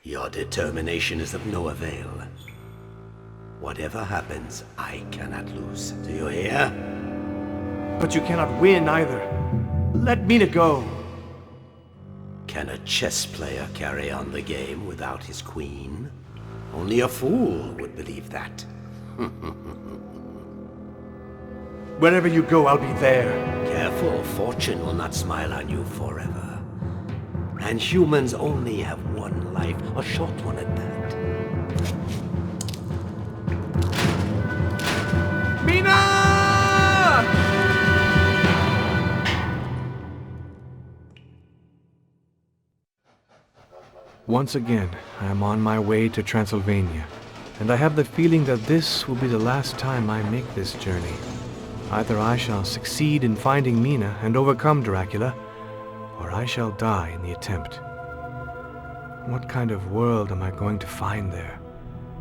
Your determination is of no avail. Whatever happens, I cannot lose. Do you hear? But you cannot win either. Let Mina go. Can a chess player carry on the game without his queen? Only a fool would believe that. Wherever you go, I'll be there. Careful, fortune will not smile on you forever. And humans only have one life, a short one at that. Mina! Once again, I am on my way to Transylvania, and I have the feeling that this will be the last time I make this journey. Either I shall succeed in finding Mina and overcome Dracula, or I shall die in the attempt. What kind of world am I going to find there?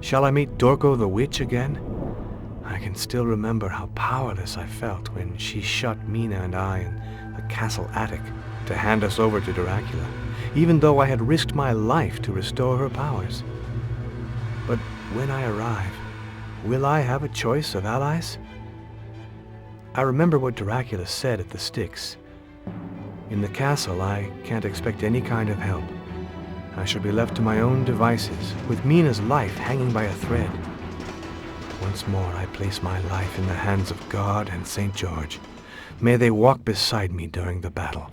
Shall I meet Dorco the witch again? I can still remember how powerless I felt when she shut Mina and I in the castle attic to hand us over to Dracula, even though I had risked my life to restore her powers. But when I arrive, will I have a choice of allies? I remember what Dracula said at the Styx. In the castle, I can't expect any kind of help. I shall be left to my own devices, with Mina's life hanging by a thread. Once more, I place my life in the hands of God and St. George. May they walk beside me during the battle.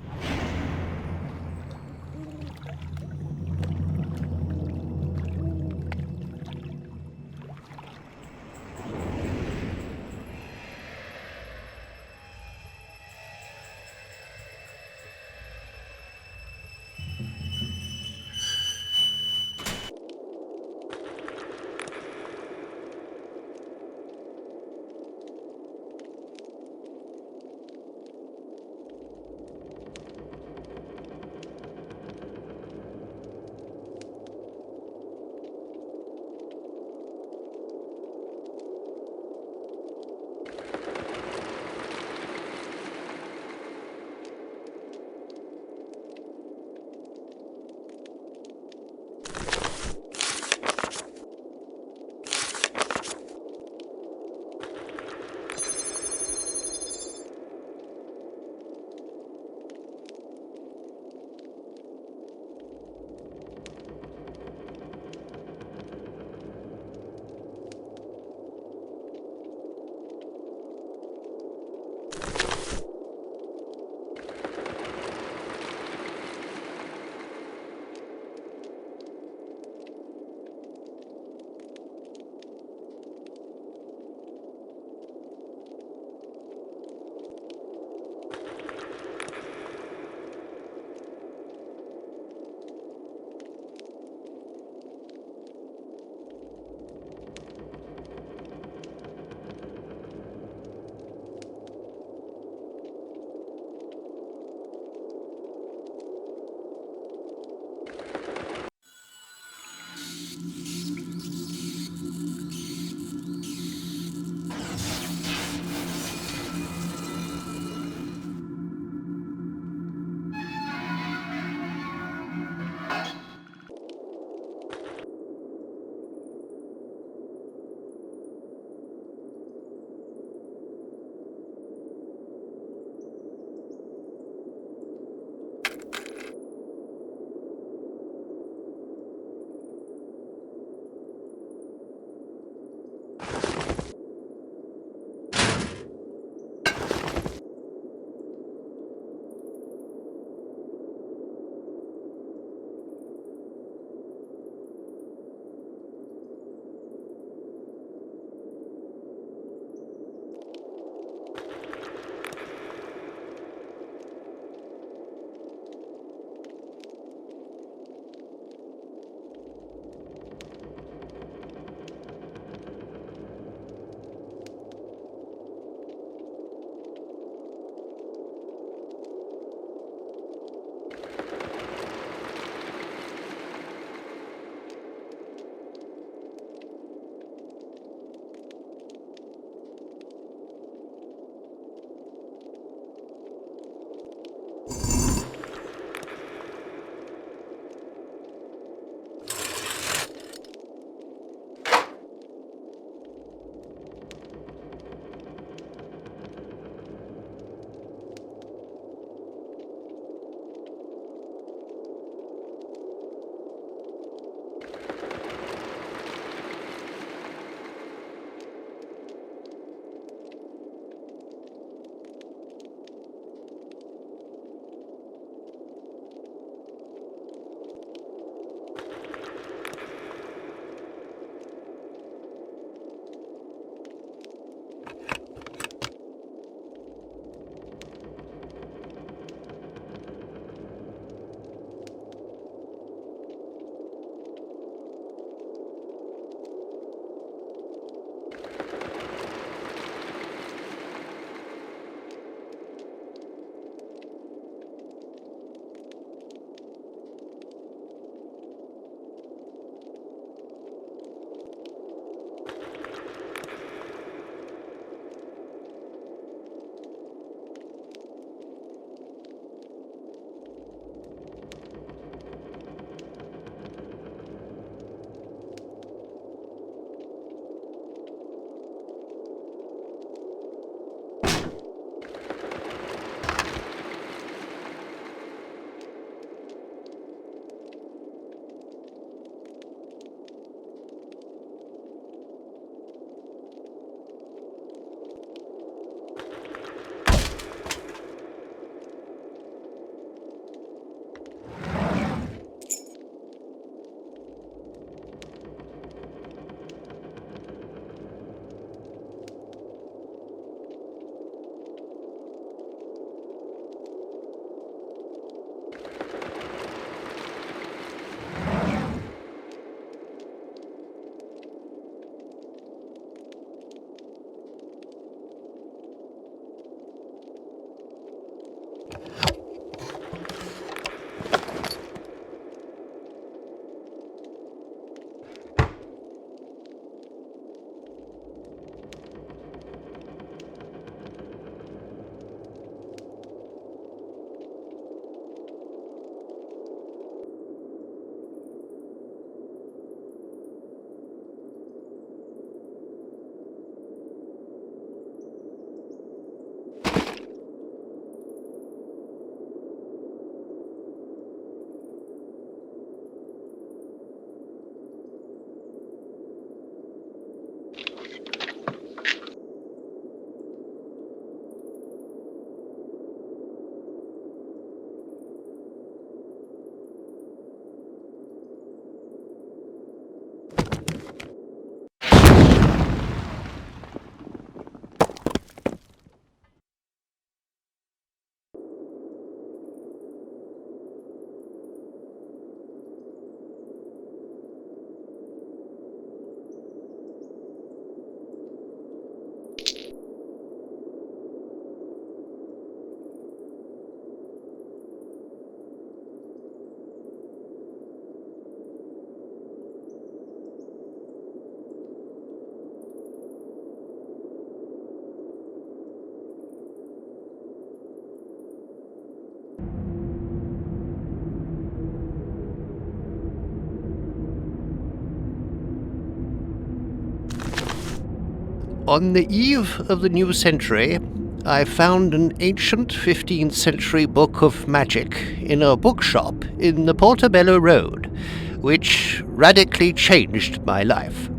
On the eve of the new century, I found an ancient 15th century book of magic in a bookshop in the Portobello Road, which radically changed my life.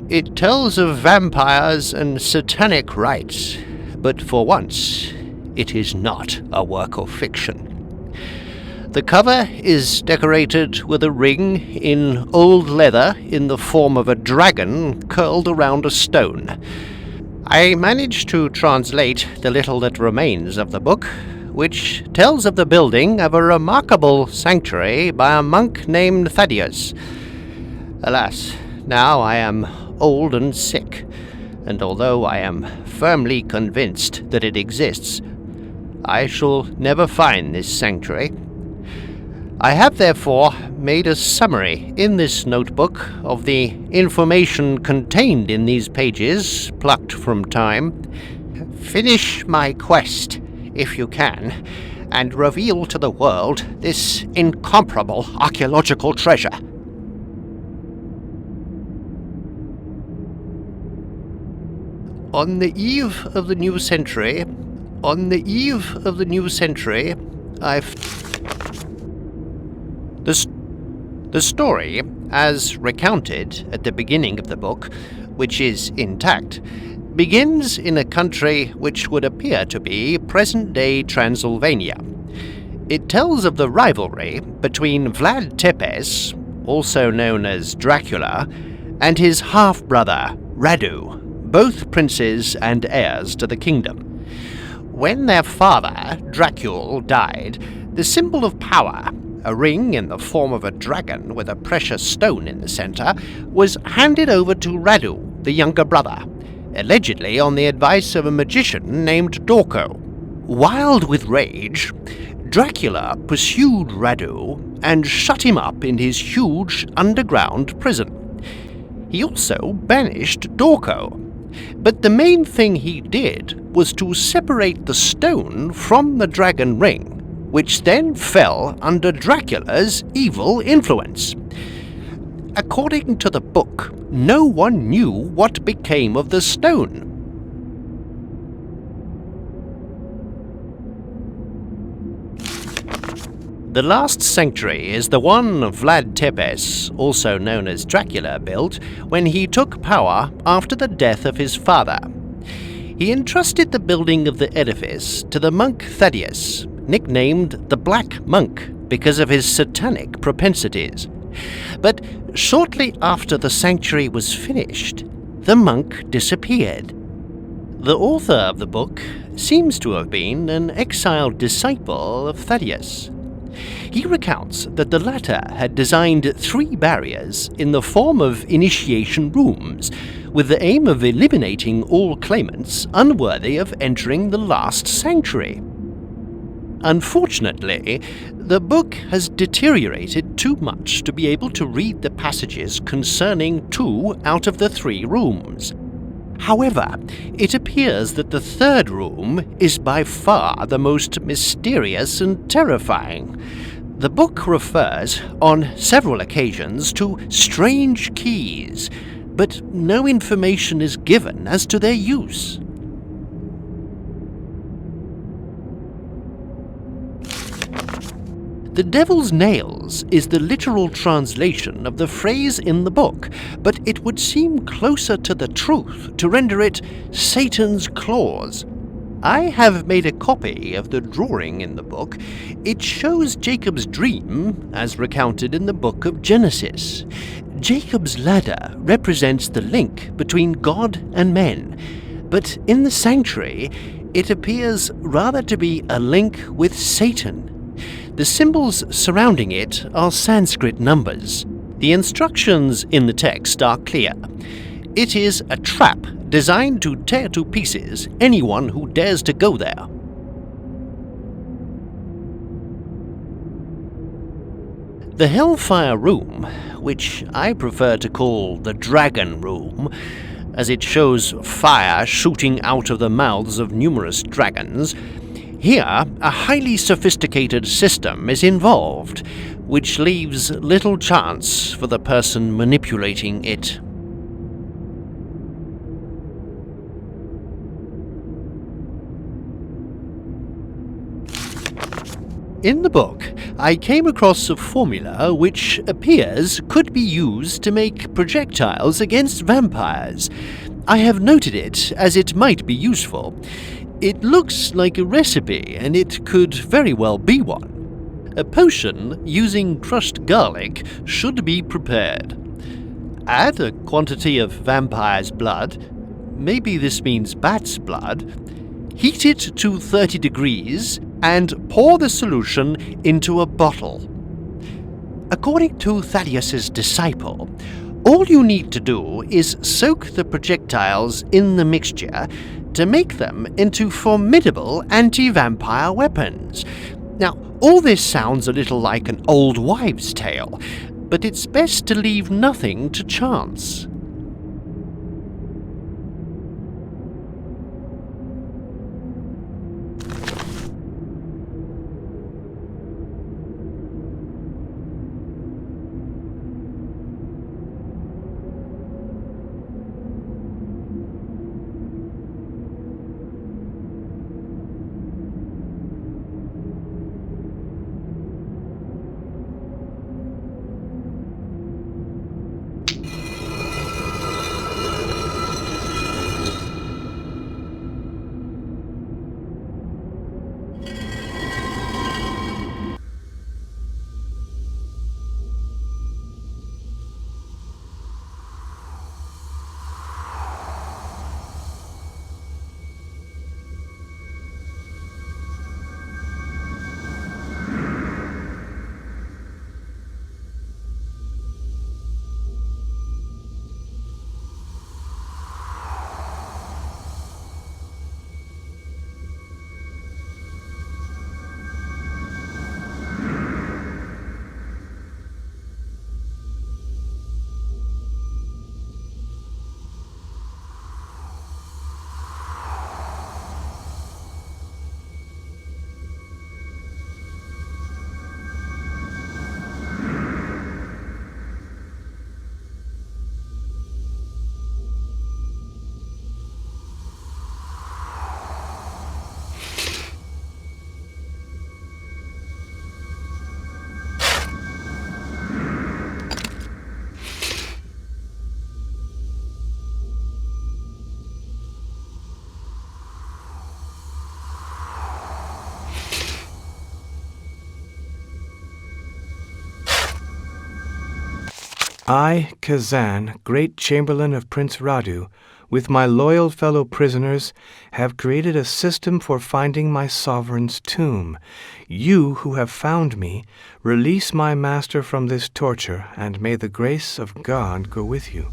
It tells of vampires and satanic rites, but for once, it is not a work of fiction. The cover is decorated with a ring in old leather in the form of a dragon curled around a stone. I managed to translate the little that remains of the book, which tells of the building of a remarkable sanctuary by a monk named Thaddeus. Alas, now I am old and sick, and although I am firmly convinced that it exists, I shall never find this sanctuary. I have therefore made a summary in this notebook of the information contained in these pages, plucked from time. Finish my quest, if you can, and reveal to the world this incomparable archaeological treasure. On the eve of the new century, The story, as recounted at the beginning of the book, which is intact, begins in a country which would appear to be present-day Transylvania. It tells of the rivalry between Vlad-Tepes, also known as Dracula, and his half-brother, Radu, both princes and heirs to the kingdom. When their father, Dracula, died, the symbol of power, a ring in the form of a dragon with a precious stone in the center, was handed over to Radu, the younger brother, allegedly on the advice of a magician named Dorco. Wild with rage, Dracula pursued Radu and shut him up in his huge underground prison. He also banished Dorco, but the main thing he did was to separate the stone from the dragon ring, which then fell under Dracula's evil influence. According to the book, no one knew what became of the stone. The last sanctuary is the one Vlad-Tepes, also known as Dracula, built when he took power after the death of his father. He entrusted the building of the edifice to the monk Thaddeus, nicknamed the Black Monk because of his satanic propensities. But shortly after the sanctuary was finished, the monk disappeared. The author of the book seems to have been an exiled disciple of Thaddeus. He recounts that the latter had designed 3 barriers in the form of initiation rooms, with the aim of eliminating all claimants unworthy of entering the last sanctuary. Unfortunately, the book has deteriorated too much to be able to read the passages concerning 2 out of the 3 rooms. However, it appears that the 3rd room is by far the most mysterious and terrifying. The book refers on several occasions to strange keys, but no information is given as to their use. The Devil's Nails is the literal translation of the phrase in the book, but it would seem closer to the truth to render it Satan's claws. I have made a copy of the drawing in the book. It shows Jacob's dream, as recounted in the book of Genesis. Jacob's ladder represents the link between God and men, but in the sanctuary it appears rather to be a link with Satan. The symbols surrounding it are Sanskrit numbers. The instructions in the text are clear. It is a trap designed to tear to pieces anyone who dares to go there. The Hellfire Room, which I prefer to call the Dragon Room, as it shows fire shooting out of the mouths of numerous dragons. Here, a highly sophisticated system is involved, which leaves little chance for the person manipulating it. In the book, I came across a formula which appears could be used to make projectiles against vampires. I have noted it as it might be useful. It looks like a recipe, and it could very well be one. A potion using crushed garlic should be prepared. Add a quantity of vampire's blood, maybe this means bat's blood, heat it to 30 degrees, and pour the solution into a bottle. According to Thaddeus's disciple, all you need to do is soak the projectiles in the mixture to make them into formidable anti-vampire weapons. Now, all this sounds a little like an old wives' tale, but it's best to leave nothing to chance. I, Kazan, Great Chamberlain of Prince Radu, with my loyal fellow prisoners, have created a system for finding my sovereign's tomb. You who have found me, release my master from this torture, and may the grace of God go with you.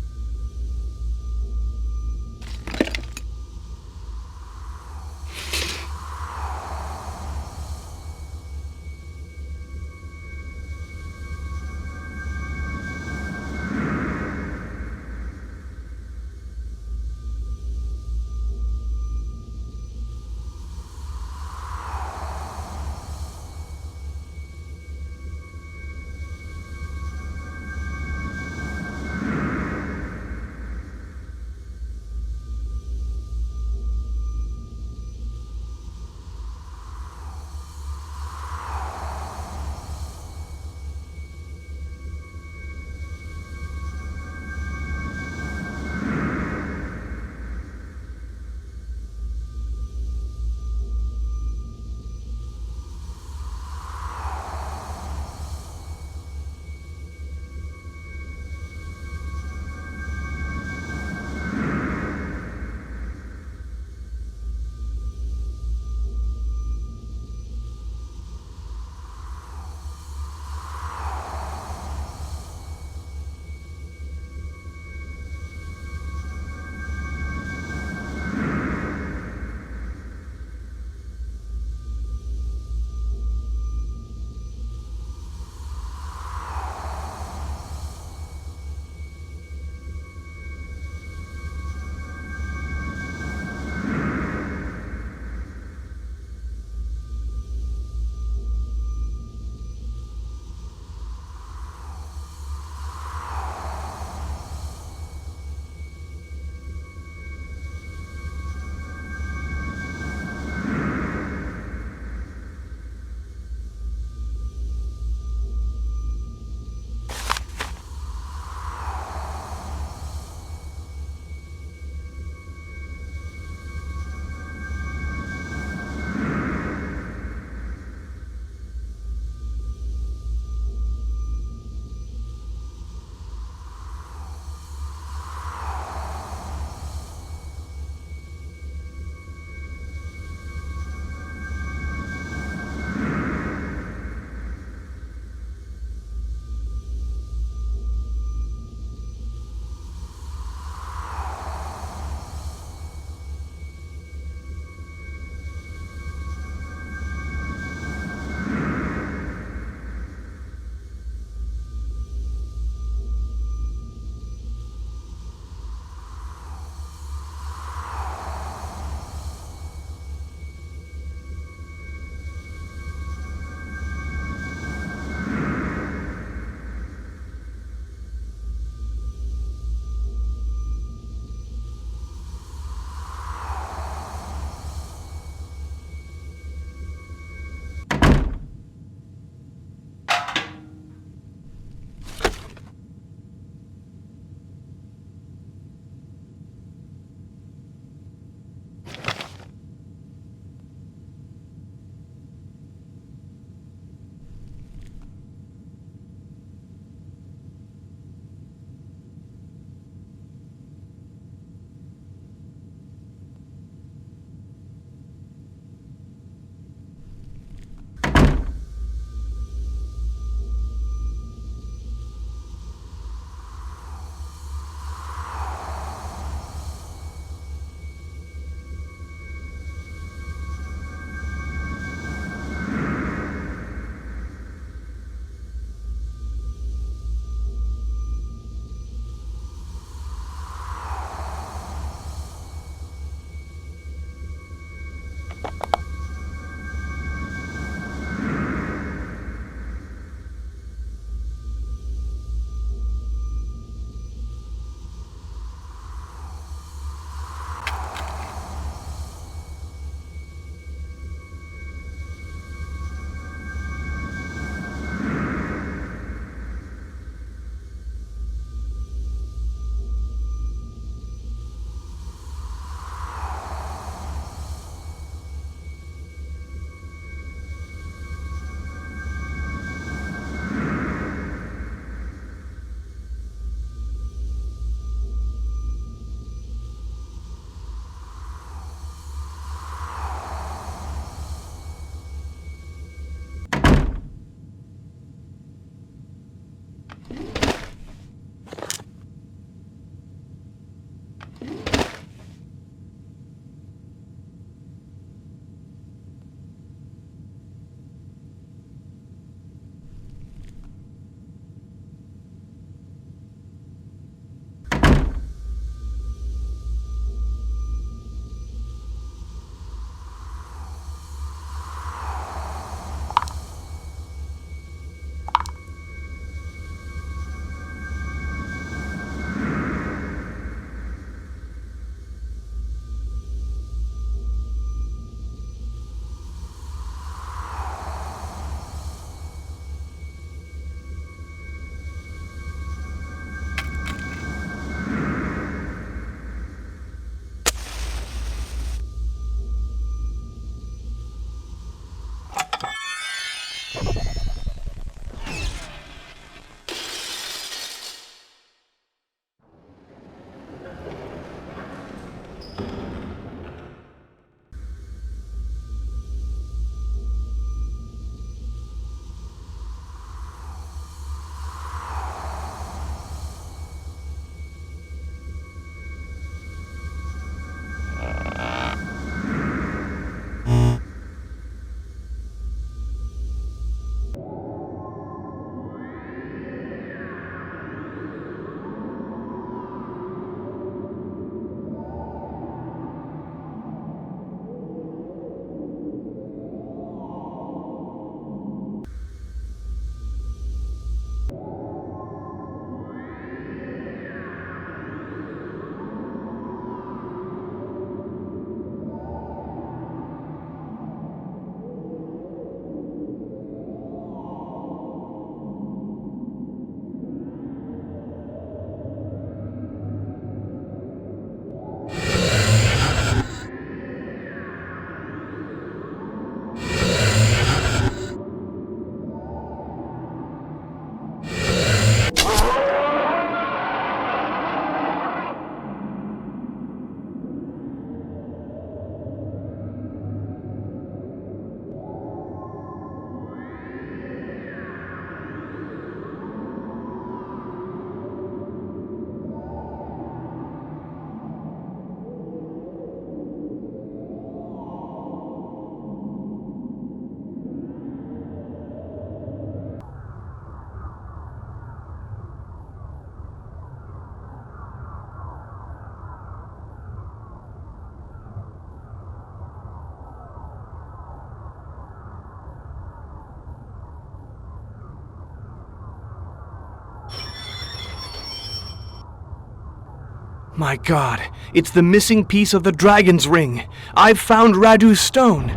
My god, it's the missing piece of the dragon's ring. I've found Radu's stone.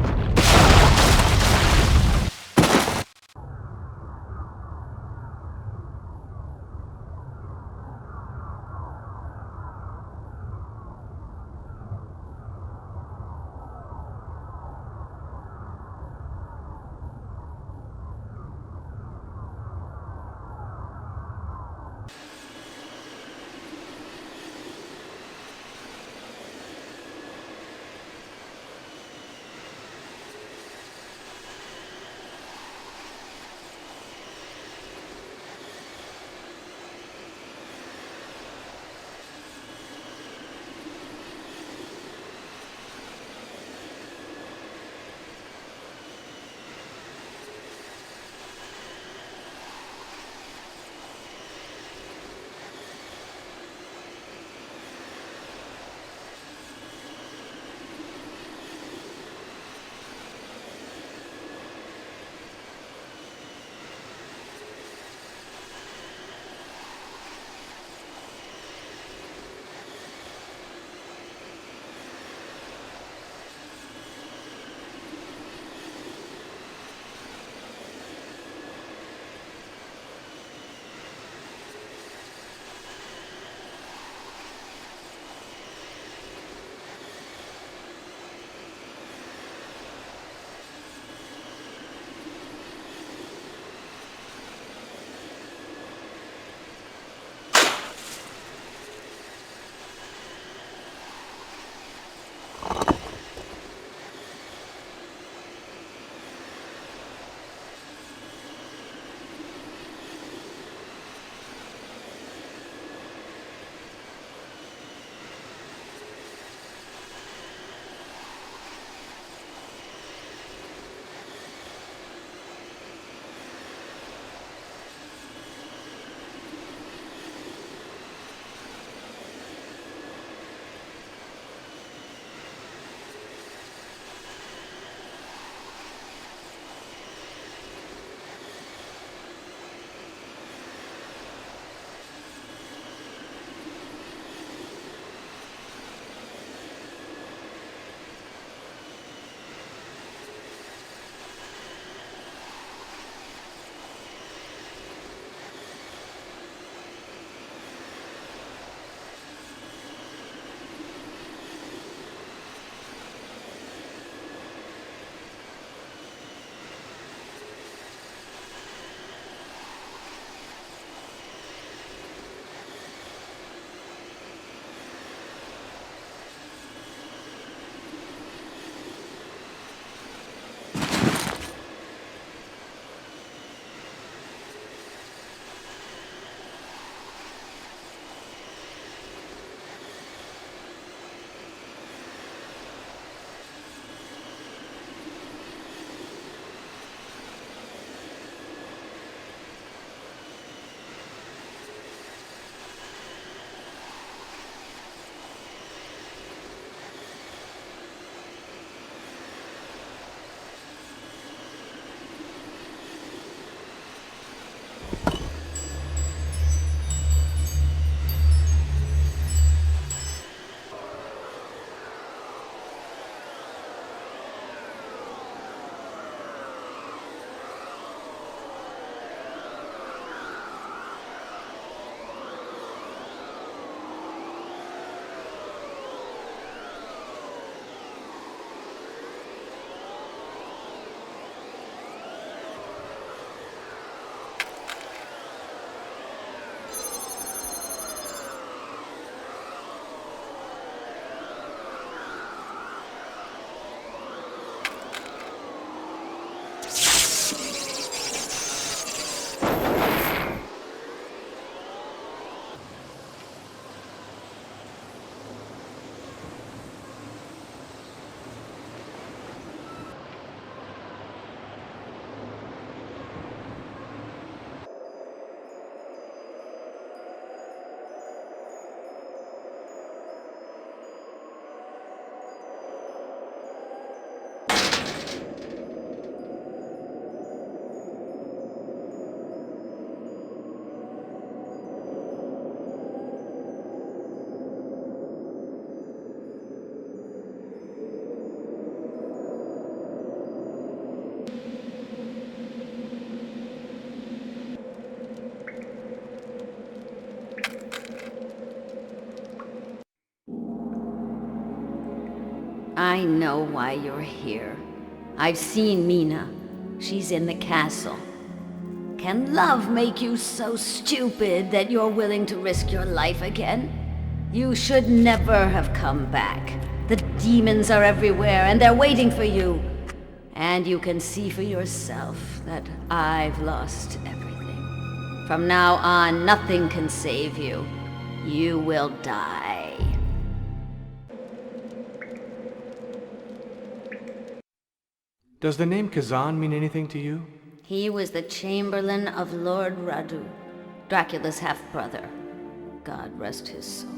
I know why you're here. I've seen Mina. She's in the castle. Can love make you so stupid that you're willing to risk your life again? You should never have come back. The demons are everywhere, and they're waiting for you. And you can see for yourself that I've lost everything. From now on, nothing can save you. You will die. Does the name Kazan mean anything to you? He was the Chamberlain of Lord Radu, Dracula's half-brother. God rest his soul.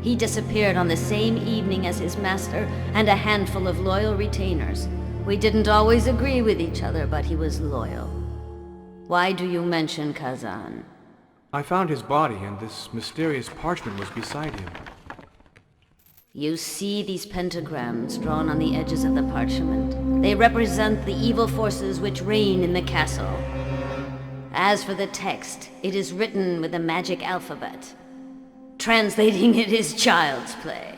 He disappeared on the same evening as his master and a handful of loyal retainers. We didn't always agree with each other, but he was loyal. Why do you mention Kazan? I found his body, and this mysterious parchment was beside him. You see these pentagrams drawn on the edges of the parchment. They represent the evil forces which reign in the castle. As for the text, it is written with a magic alphabet. Translating it is child's play.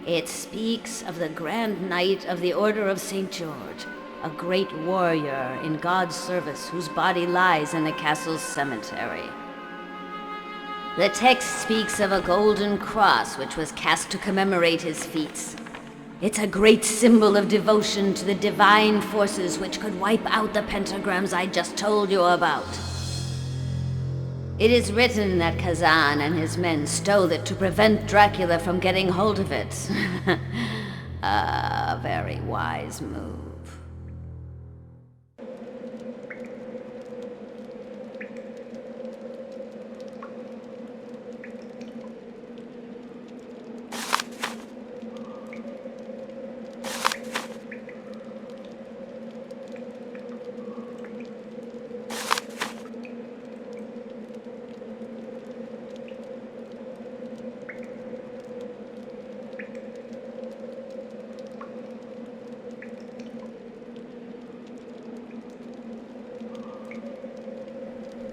It speaks of the Grand Knight of the Order of St. George, a great warrior in God's service whose body lies in the castle's cemetery. The text speaks of a golden cross which was cast to commemorate his feats. It's a great symbol of devotion to the divine forces which could wipe out the pentagrams I just told you about. It is written that Kazan and his men stole it to prevent Dracula from getting hold of it. A very wise move.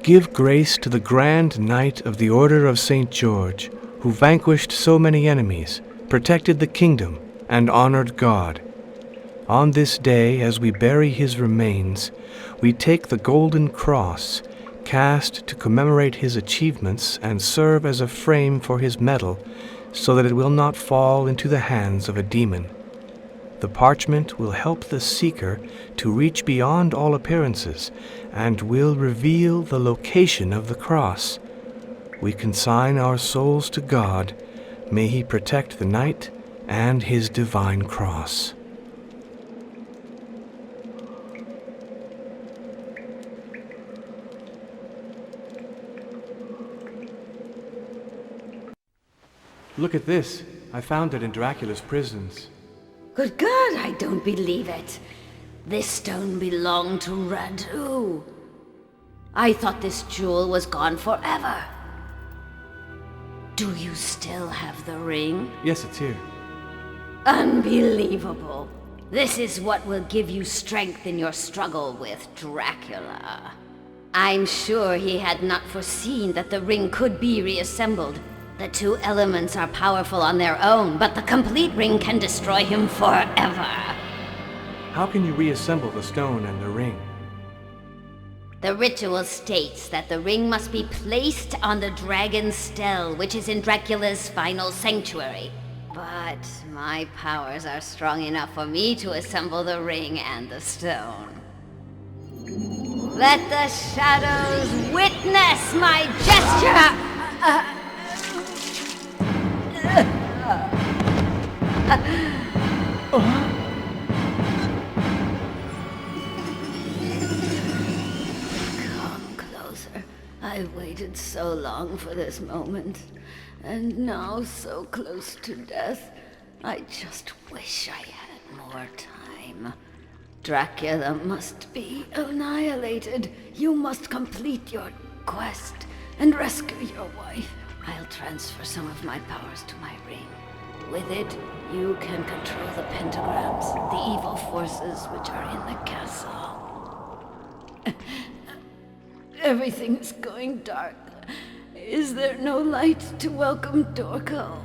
Give grace to the Grand Knight of the Order of St. George, who vanquished so many enemies, protected the kingdom, and honored God. On this day, as we bury his remains, we take the golden cross, cast to commemorate his achievements and serve as a frame for his medal, so that it will not fall into the hands of a demon. The parchment will help the seeker to reach beyond all appearances and will reveal the location of the cross. We consign our souls to God. May he protect the knight and his divine cross. Look at this. I found it in Dracula's prisons. Good God, I don't believe it. This stone belonged to Radu. I thought this jewel was gone forever. Do you still have the ring? Yes, it's here. Unbelievable. This is what will give you strength in your struggle with Dracula. I'm sure he had not foreseen that the ring could be reassembled. The two elements are powerful on their own, but the complete ring can destroy him forever. How can you reassemble the stone and the ring? The ritual states that the ring must be placed on the dragon's stele, which is in Dracula's final sanctuary. But my powers are strong enough for me to assemble the ring and the stone. Let the shadows witness my gesture! Come closer. I've waited so long for this moment, and now so close to death, I just wish I had more time. Dracula must be annihilated. You must complete your quest and rescue your wife. I'll transfer some of my powers to my ring. With it, you can control the pentagrams, the evil forces which are in the castle. Everything's going dark. Is there no light to welcome Dorco?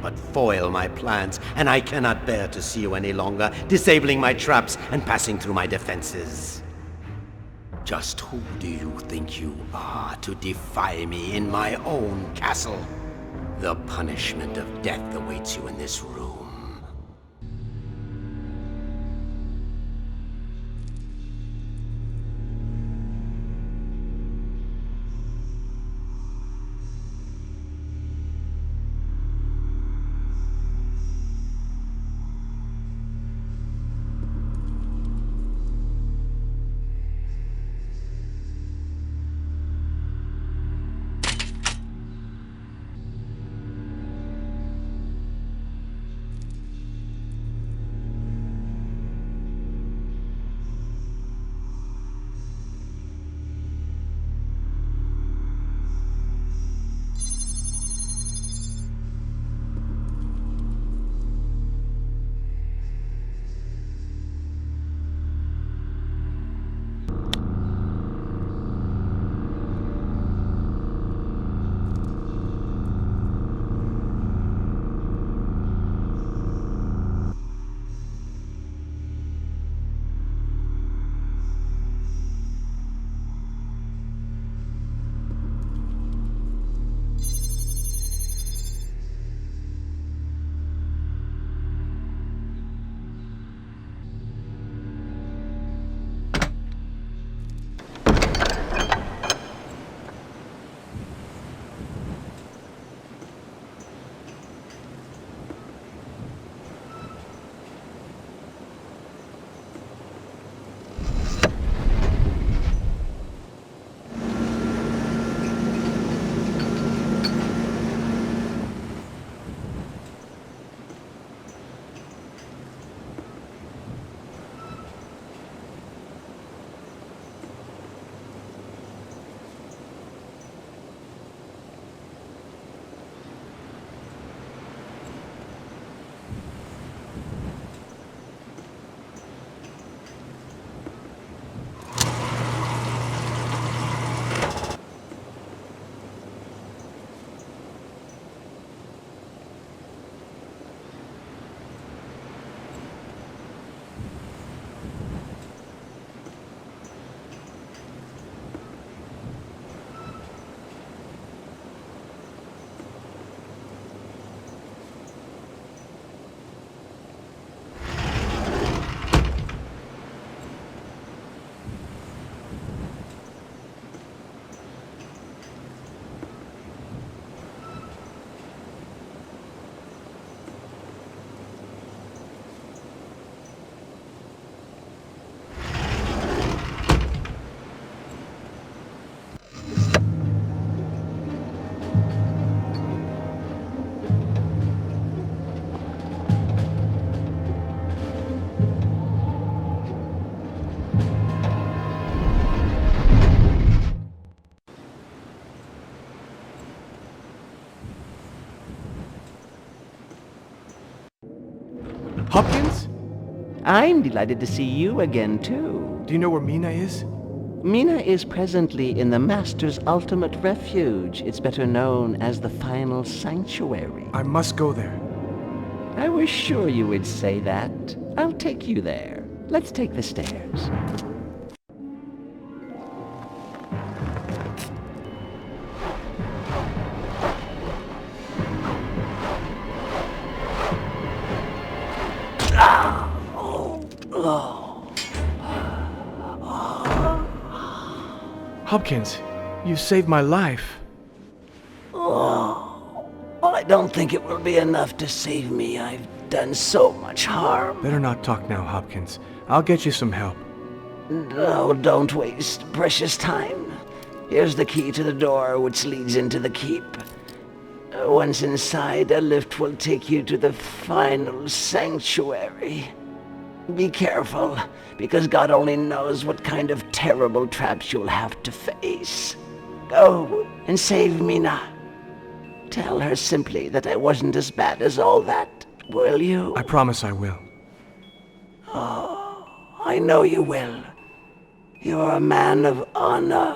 but foil my plans, and I cannot bear to see you any longer, disabling my traps and passing through my defenses. Just who do you think you are to defy me in my own castle? The punishment of death awaits you in this room. Hopkins? I'm delighted to see you again, too. Do you know where Mina is? Mina is presently in the Master's ultimate refuge. It's better known as the Final Sanctuary. I must go there. I was sure you would say that. I'll take you there. Let's take the stairs. Hopkins, you saved my life. I don't think it will be enough to save me. I've done so much harm. Better not talk now, Hopkins. I'll get you some help. No, don't waste precious time. Here's the key to the door which leads into the keep. Once inside, a lift will take you to the Final Sanctuary. Be careful, because God only knows what kind of terrible traps you'll have to face. Go and save Mina. Tell her simply that I wasn't as bad as all that, will you? I promise I will. I know you will. You're a man of honor.